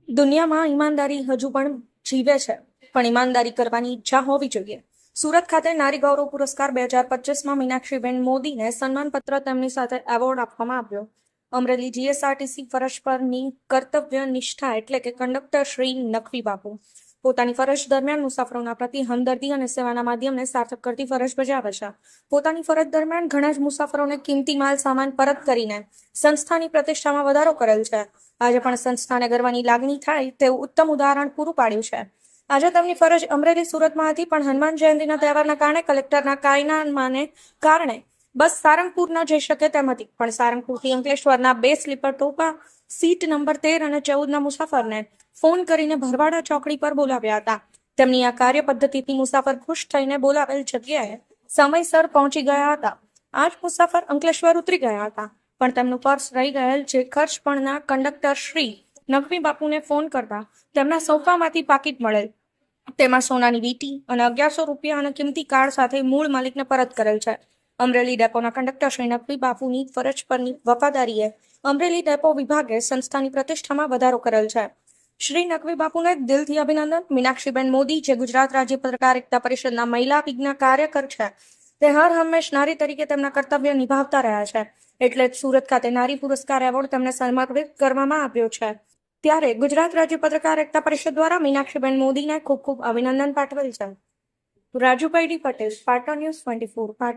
દુનિયામાં ઈમાનદારી હજુ પણ જીવે છે, પણ ઈમાનદારી કરવાની ઈચ્છા હોવી જોઈએ. સુરત ખાતે નારી ગૌરવ પુરસ્કાર 2025માં મીનાક્ષીબેન મોદીને સન્માનપત્ર તેમની સાથે એવોર્ડ આપવામાં આવ્યો. અમરેલી જીએસઆરટીસી ફરજ પરની કર્તવ્ય નિષ્ઠા એટલે કે કંડક્ટર શ્રી નકવી બાપુ પોતાની ફરજ દરમિયાન મુસાફરોના પ્રતિ હમદર્દી અને સેવાના માધ્યમને સાર્થક કરતી ફરજ બજાવે છે. પોતાની ફરજ દરમિયાન ઘણા જ મુસાફરોને કિંમતી માલ સામાન પરત કરીને સંસ્થાની પ્રતિષ્ઠામાં વધારો કરેલ છે. આજે પણ સંસ્થાને ગર્વની લાગણી થાય તેવું ઉત્તમ ઉદાહરણ પૂરું પાડ્યું છે. આજે તેમની ફરજ અમરેલી સુરતમાં હતી, પણ હનુમાન જયંતિના તહેવારના કારણે કલેક્ટરના કાયનામાને કારણે બસ સારંગપુર ન જઈ શકે તેમ હતી. પણ સારંગપુરથી અંકલેશ્વરના 2 સ્લીપર ટોપા સીટ નંબર 13 અને 14ના મુસાફરને ફોન કરીને ભરવાડા ચોકડી પર બોલાવ્યા હતા. તેમની આ કાર્ય પદ્ધતિથી મુસાફર ખુશ થઈને બોલાવેલ જગ્યાએ સમયસર પહોંચી ગયા હતા. આ જ મુસાફર અંકલેશ્વર ઉતરી ગયા હતા, પણ તેમનું પર્સ રહી ગયેલ જે ખર્ચ પણના કંડક્ટર શ્રી નકવી બાપુને ફોન કરતા તેમના સોફામાંથી પાકીટ મળેલ. તેમાં સોનાની વીંટી અને 1100 રૂપિયા અને કિંમતી કાર્ડ સાથે મૂળ માલિકને પરત કરેલ છે. અમરેલી ડેપોના કંડક્ટર શ્રી નકવી બાપુની ફરજ પરની વફાદારીએ અમરેલી ડેપો વિભાગે સંસ્થાની પ્રતિષ્ઠામાં વધારો કરેલ છે. શ્રી નકવી બાપુને દિલથી અભિનંદન. મીનાક્ષીબેન મોદી, જે ગુજરાત રાજ્ય પત્રકાર એકતા પરિષદના મહિલા વિજ્ઞ કાર્યકર છે, તે હર હંમેશ નારી તરીકે તેમના કર્તવ્ય નિભાવતા રહ્યા છે. એટલે જ સુરત ખાતે નારી પુરસ્કાર એવોર્ડ તેમને સમર્પિત કરવામાં આવ્યો છે. ત્યારે ગુજરાત રાજ્ય પત્રકાર એકતા પરિષદ દ્વારા મીનાક્ષીબેન મોદીને ખૂબ ખૂબ અભિનંદન પાઠવેલ છે. Rajubhai D Patel, Patan news 24.